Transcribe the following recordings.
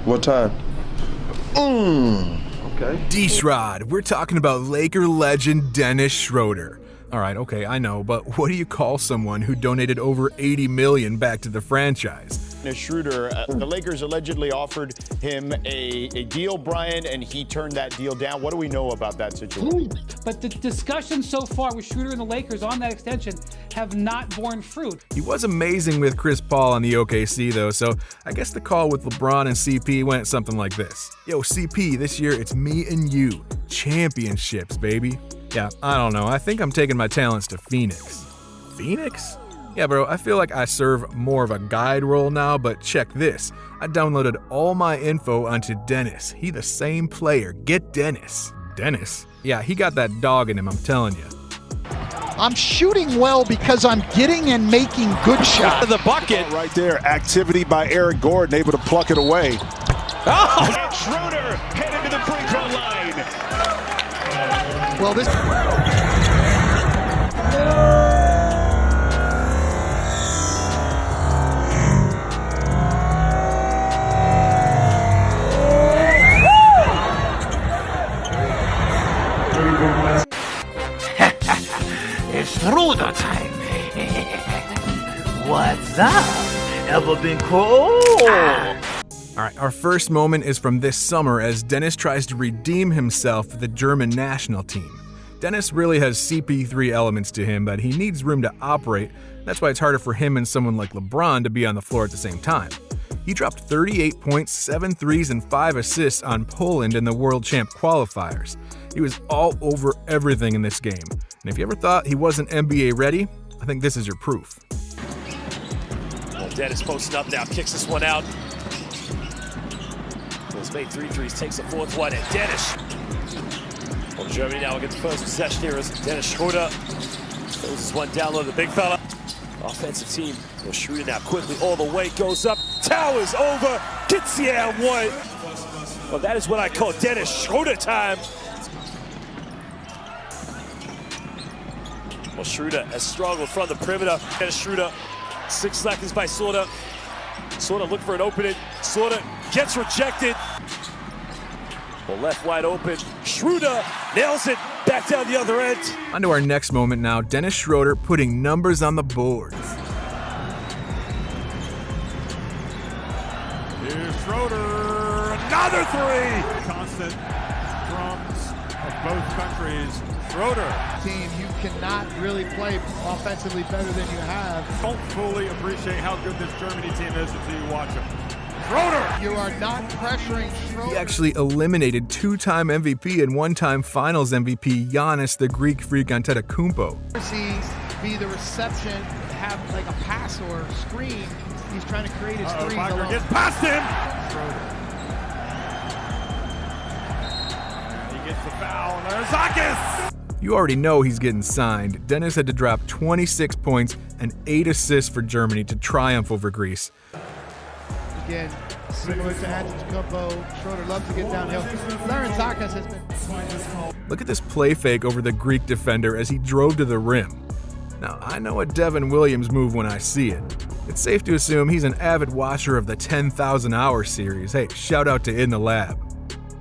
What time? Okay. D-Shrod, we're talking about Laker legend Dennis Schroeder. All right, okay, I know, but what do you call someone who donated over $80 million back to the franchise? Schroeder, the Lakers allegedly offered him a deal, Brian, and he turned that deal down. What do we know about that situation? But the discussions so far with Schroeder and the Lakers on that extension have not borne fruit. He was amazing with Chris Paul on the OKC, though, so I guess the call with LeBron and CP went something like this. Yo, CP, this year it's me and you. Championships, baby. Yeah, I don't know. I think I'm taking my talents to Phoenix. Phoenix? Yeah, bro, I feel like I serve more of a guide role now, but check this. I downloaded all my info onto Dennis. He the same player. Get Dennis. Dennis? Yeah, he got that dog in him, I'm telling you. I'm shooting well because I'm getting and making good shots. The bucket. Right there, activity by Eric Gordon, able to pluck it away. Oh! Schroeder headed to the free throw line. Well, this... It's Schroeder time. What's up? Ever been cold? All right, our first moment is from this summer as Dennis tries to redeem himself for the German national team. Dennis really has CP3 elements to him, but he needs room to operate. That's why it's harder for him and someone like LeBron to be on the floor at the same time. He dropped 38 points, 7 threes, and 5 assists on Poland in the World Champ qualifiers. He was all over everything in this game. And if you ever thought he wasn't NBA ready, I think this is your proof. Well, Dennis posting up now, kicks this one out. He's made 3 threes, takes the 4th one, and Dennis. Well, Germany now will get the first possession here as Dennis Schroeder throws this one down low to the big fella. Offensive team. Well, Schroeder now quickly all the way, goes up, towers over, gets the air one. Well, that is what I call Dennis Schroeder time. Well, Schroeder has struggled from the perimeter. Dennis Schroeder, 6 seconds by Slaughter. Slaughter look for an opening. Slaughter gets rejected. Well, left wide open. Schroeder nails it back down the other end. On to our next moment now. Dennis Schroeder putting numbers on the boards. Here's Schroeder, another 3. Constant drums of both countries. Schroeder. Team, you cannot really play offensively better than you have. Don't fully appreciate how good this Germany team is until you watch them. Schroeder! You are not pressuring Schroeder. He actually eliminated 2-time MVP and 1-time Finals MVP Giannis the Greek Freak Antetokounmpo. Sees be the reception, have like a pass or screen. He's trying to create his threes alone. Gets past him. Schroeder. And he gets the foul, and there's Zakis! You already know he's getting signed. Dennis had to drop 26 points and 8 assists for Germany to triumph over Greece. Again, similar to Antetokounmpo, Schroeder loves to get downhill. Zakis has been... Look at this play fake over the Greek defender as he drove to the rim. Now, I know a Devin Williams move when I see it. It's safe to assume he's an avid watcher of the 10,000 Hour series. Hey, shout out to In the Lab.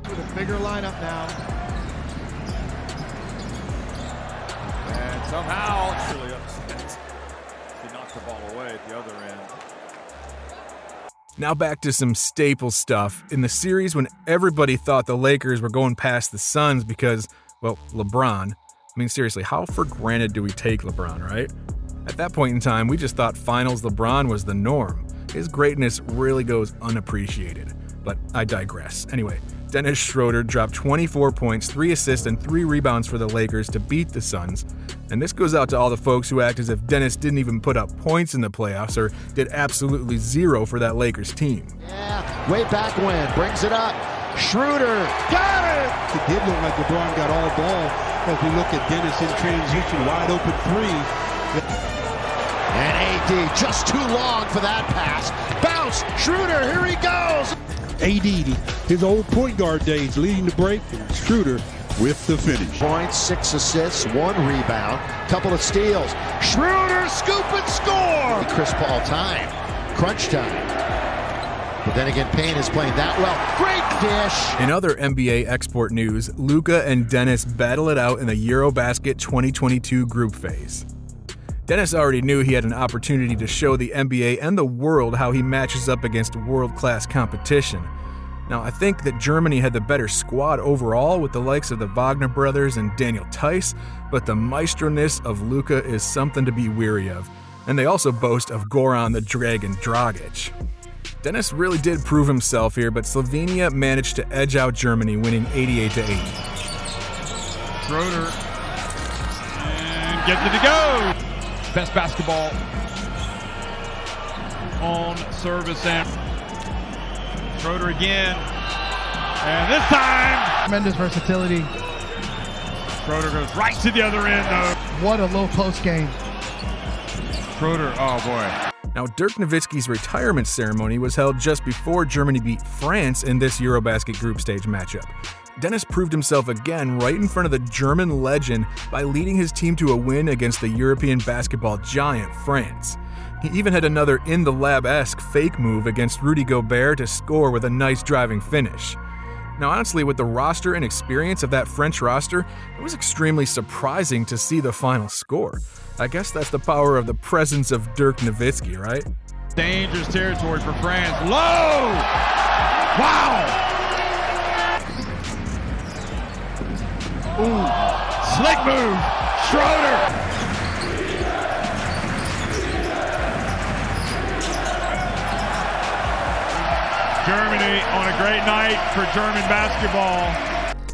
With a bigger lineup now. And somehow, really upset. He knocked the ball away at the other end. Now back to some staple stuff. In the series when everybody thought the Lakers were going past the Suns because, well, LeBron. I mean, seriously, how for granted do we take LeBron, right? At that point in time, we just thought finals LeBron was the norm. His greatness really goes unappreciated. But I digress. Anyway, Dennis Schroeder dropped 24 points, 3 assists, and 3 rebounds for the Lakers to beat the Suns. And this goes out to all the folks who act as if Dennis didn't even put up points in the playoffs or did absolutely zero for that Lakers team. Yeah, way back when, brings it up. Schroeder, got it! It did look like LeBron got all ball as we look at Dennis in transition, wide open 3. And AD just too long for that pass. Bounce, Schroeder, here he goes! AD, his old point guard days, leading the break, and Schroeder with the finish. Points, 6 assists, 1 rebound, couple of steals. Schroeder, scoop and score! Chris Paul time, crunch time. But then again, Payne is playing that well. Great dish. In other NBA export news, Luka and Dennis battle it out in the EuroBasket 2022 group phase. Dennis already knew he had an opportunity to show the NBA and the world how he matches up against world-class competition. Now, I think that Germany had the better squad overall with the likes of the Wagner brothers and Daniel Tice, but the maestro-ness of Luka is something to be weary of. And they also boast of Goran the Dragon Dragic. Dennis really did prove himself here, but Slovenia managed to edge out Germany, winning 88-80. Schroeder. And gets it to go. Best basketball on service and Schroeder again. And this time, Tremendous versatility. Schroeder goes right to the other end, though. What a low post game. Schroeder, oh boy. Now, Dirk Nowitzki's retirement ceremony was held just before Germany beat France in this EuroBasket group stage matchup. Dennis proved himself again right in front of the German legend by leading his team to a win against the European basketball giant France. He even had another in-the-lab-esque fake move against Rudy Gobert to score with a nice driving finish. Now, honestly, with the roster and experience of that French roster, it was extremely surprising to see the final score. I guess that's the power of the presence of Dirk Nowitzki, right? Dangerous territory for France. Low! Wow! Ooh, slick move, Schroeder. Germany on a great night for German basketball.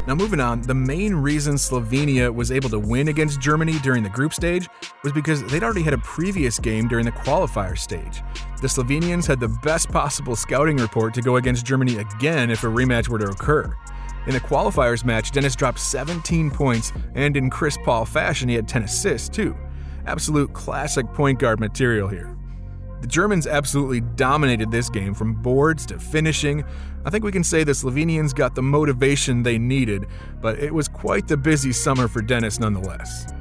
Now moving on, the main reason Slovenia was able to win against Germany during the group stage was because they'd already had a previous game during the qualifier stage. The Slovenians had the best possible scouting report to go against Germany again if a rematch were to occur. In the qualifiers match, Dennis dropped 17 points, and in Chris Paul fashion, he had 10 assists too. Absolute classic point guard material here. The Germans absolutely dominated this game from boards to finishing. I think we can say the Slovenians got the motivation they needed, but it was quite the busy summer for Dennis nonetheless.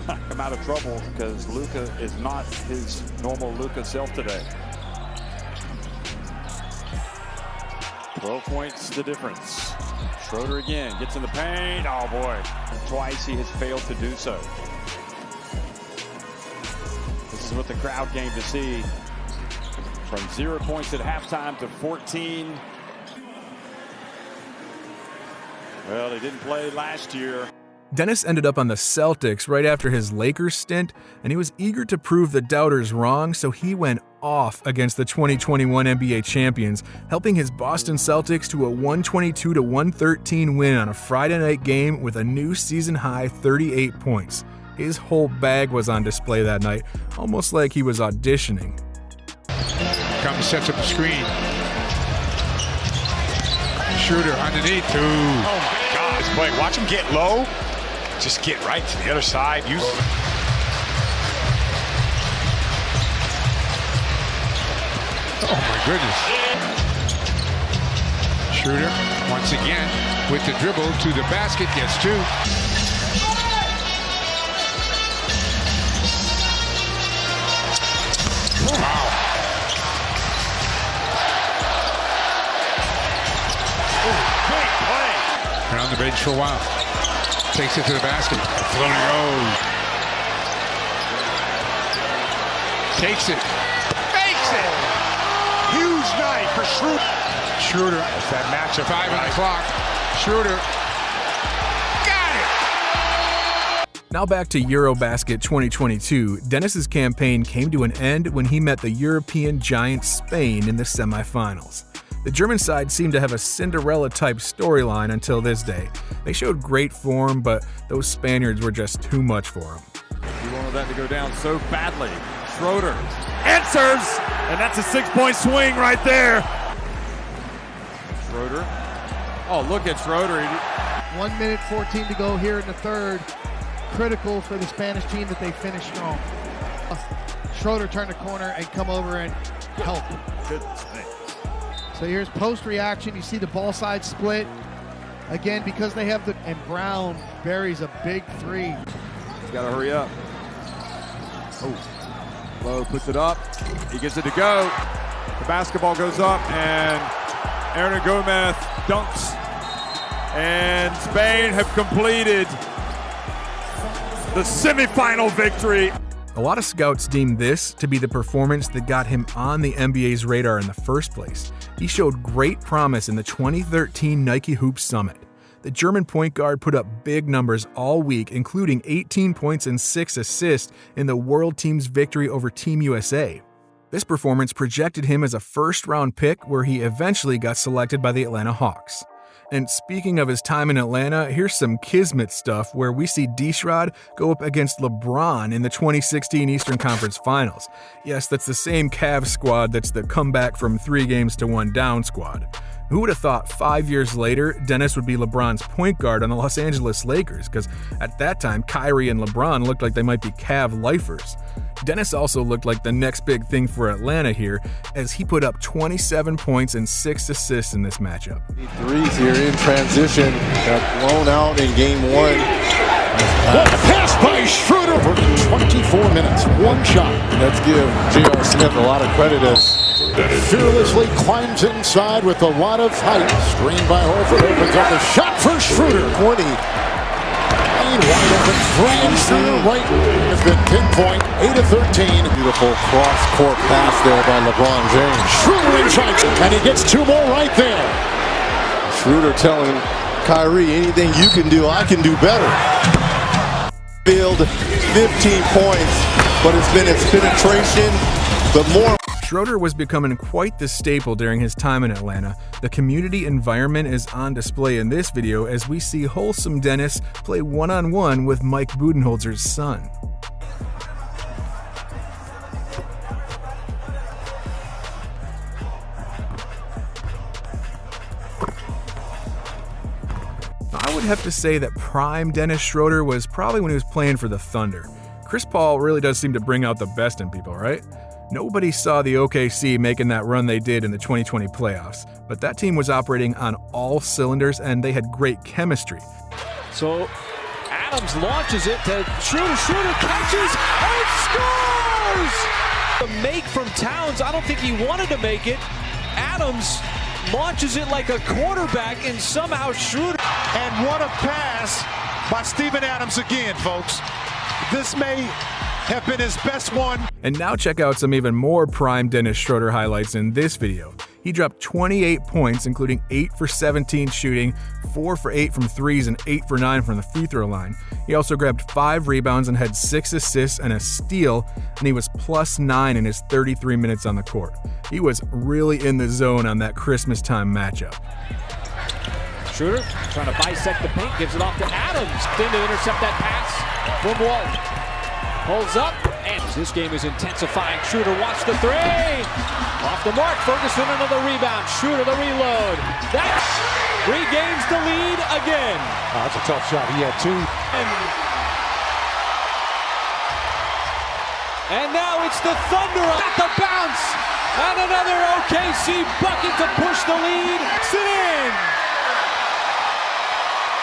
Come out of trouble because Luka is not his normal Luka self today. 12 points the difference. Schroeder again gets in the paint. Oh boy. And twice he has failed to do so. This is what the crowd came to see. From 0 points at halftime to 14. Well, he didn't play last year. Dennis ended up on the Celtics right after his Lakers stint, and he was eager to prove the doubters wrong, so he went off against the 2021 NBA champions, helping his Boston Celtics to a 122-113 win on a Friday night game with a new season-high 38 points. His whole bag was on display that night, almost like he was auditioning. Comes, sets up a screen. Schroeder underneath. Ooh. Oh my God, this play. Watch him get low. Just get right to the other side. Use. Oh my goodness. Schroeder once again with the dribble to the basket, gets two. Wow. Great play. Been on the bench for a while. Takes it to the basket. Floating goes. Takes it. Makes it. Huge night for Schroeder. Schroeder. That's that matchup. 5 on the clock. Schroeder. Got it. Now back to EuroBasket 2022, Dennis's campaign came to an end when he met the European giant Spain in the semifinals. The German side seemed to have a Cinderella-type storyline until this day. They showed great form, but those Spaniards were just too much for them. He wanted that to go down so badly. Schroeder answers, and that's a 6-point swing right there. Schroeder. Oh, look at Schroeder. 1 minute 14 to go here in the third. Critical for the Spanish team that they finish strong. Schroeder turn the corner and come over and help. Good thing. So here's post reaction. You see the ball side split. Again, because they have the, and Brown buries a big three. He's got to hurry up. Oh. Lowe puts it up. He gets it to go. The basketball goes up, and Aaron Gomez dunks. And Spain have completed the semifinal victory. A lot of scouts deem this to be the performance that got him on the NBA's radar in the first place. He showed great promise in the 2013 Nike Hoops Summit. The German point guard put up big numbers all week, including 18 points and 6 assists in the world team's victory over Team USA. This performance projected him as a first-round pick, where he eventually got selected by the Atlanta Hawks. And speaking of his time in Atlanta, here's some kismet stuff where we see D-Schroeder go up against LeBron in the 2016 Eastern Conference Finals. Yes, that's the same Cavs squad that's the comeback from 3 games to 1 down squad. Who would have thought 5 years later, Dennis would be LeBron's point guard on the Los Angeles Lakers? Because at that time, Kyrie and LeBron looked like they might be Cav lifers. Dennis also looked like the next big thing for Atlanta here, as he put up 27 points and 6 assists in this matchup. Threes here in transition, got blown out in game 1. What a pass by Schroeder for 24 minutes, 1 shot. Let's give J.R. Smith a lot of credit as fearlessly climbs inside with a lot of height. Screen by Horford, opens up a shot for Schroeder. 20. Wide open three, and Schroeder right has been pinpoint, 8 of 13. Beautiful cross-court pass there by LeBron James. Schroeder inside, and he gets 2 more right there. Schroeder telling Kyrie, anything you can do, I can do better. Field 15 points, but it's been his penetration, but more. Schroeder was becoming quite the staple during his time in Atlanta. The community environment is on display in this video as we see wholesome Dennis play one-on-one with Mike Budenholzer's son. I would have to say that prime Dennis Schroeder was probably when he was playing for the Thunder. Chris Paul really does seem to bring out the best in people, right? Nobody saw the OKC making that run they did in the 2020 playoffs, but that team was operating on all cylinders and they had great chemistry. So Adams launches it to Schroeder. Schroeder catches and scores! The make from Towns, I don't think he wanted to make it. Adams launches it like a quarterback, and somehow Schroeder. And what a pass by Steven Adams again, folks. This may have been his best one. And now check out some even more prime Dennis Schroeder highlights in this video. He dropped 28 points, including 8 for 17 shooting, 4 for 8 from threes, and 8 for 9 from the free throw line. He also grabbed 5 rebounds and had 6 assists and a steal, and he was +9 in his 33 minutes on the court. He was really in the zone on that Christmas time matchup. Schroeder trying to bisect the paint, gives it off to Adams. Then to intercept that pass from Walton. Pulls up, and this game is intensifying. Schroeder wants the 3. Off the mark, Ferguson another rebound. Schroeder the reload. That regains the lead again. Oh, that's a tough shot. He had 2. And now it's the Thunder at the bounce. And another OKC bucket to push the lead. Sit in.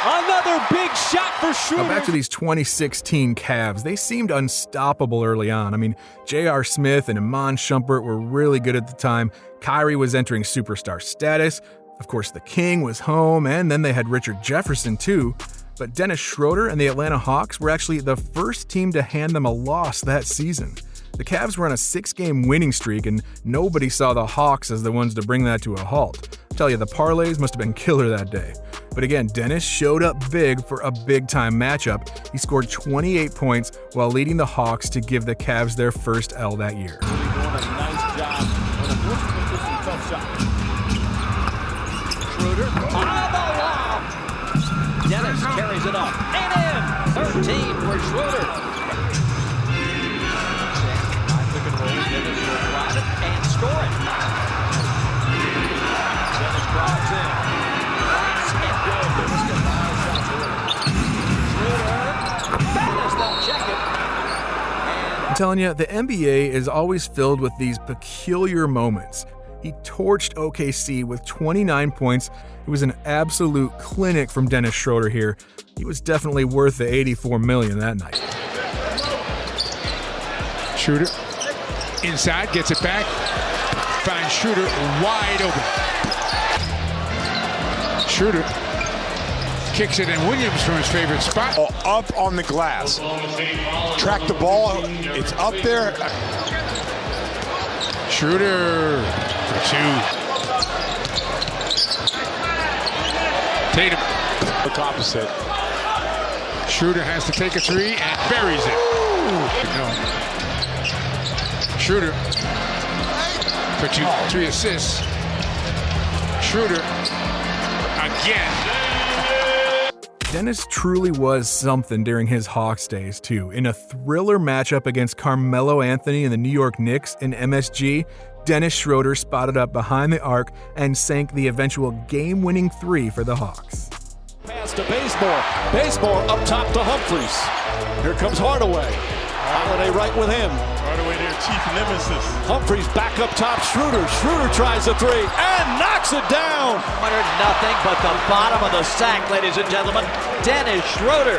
Another big shot for Schroeder. Now back to these 2016 Cavs. They seemed unstoppable early on. I mean, J.R. Smith and Iman Shumpert were really good at the time. Kyrie was entering superstar status. Of course, the King was home, and then they had Richard Jefferson too. But Dennis Schroeder and the Atlanta Hawks were actually the first team to hand them a loss that season. The Cavs were on a 6-game winning streak, and nobody saw the Hawks as the ones to bring that to a halt. I tell you, the parlays must have been killer that day. But again, Dennis showed up big for a big-time matchup. He scored 28 points while leading the Hawks to give the Cavs their first L that year. Doing a nice job on a tough shot. Schroeder on the wall. Dennis carries it up and in. 13 for Schroeder. Dennis will drive it and score it. Dennis drives in. And good. Dennis gets 5 shots early. Schroeder. Dennis will check it. I'm telling you, the NBA is always filled with these peculiar moments. He torched OKC with 29 points. It was an absolute clinic from Dennis Schroeder here. He was definitely worth the $84 million that night. Schroeder Inside, gets it back. Finds Schroeder wide open. Schroeder kicks it, and Williams from his favorite spot. Up on the glass. Track the ball. It's up there. Schroeder for two. Tatum. Look opposite. Schroeder has to take a three and buries it. No. Schroeder for 3 assists. Schroeder again. Dennis truly was something during his Hawks days, too. In a thriller matchup against Carmelo Anthony and the New York Knicks in MSG, Dennis Schroeder spotted up behind the arc and sank the eventual game-winning three for the Hawks. Pass to Bazemore. Bazemore up top to Humphries. Here comes Hardaway. Holiday right with him. Hardaway, their chief nemesis. Humphries back up top. Schroeder. Schroeder tries the three and knocks it down. Nothing but the bottom of the sack, ladies and gentlemen. Dennis Schroeder.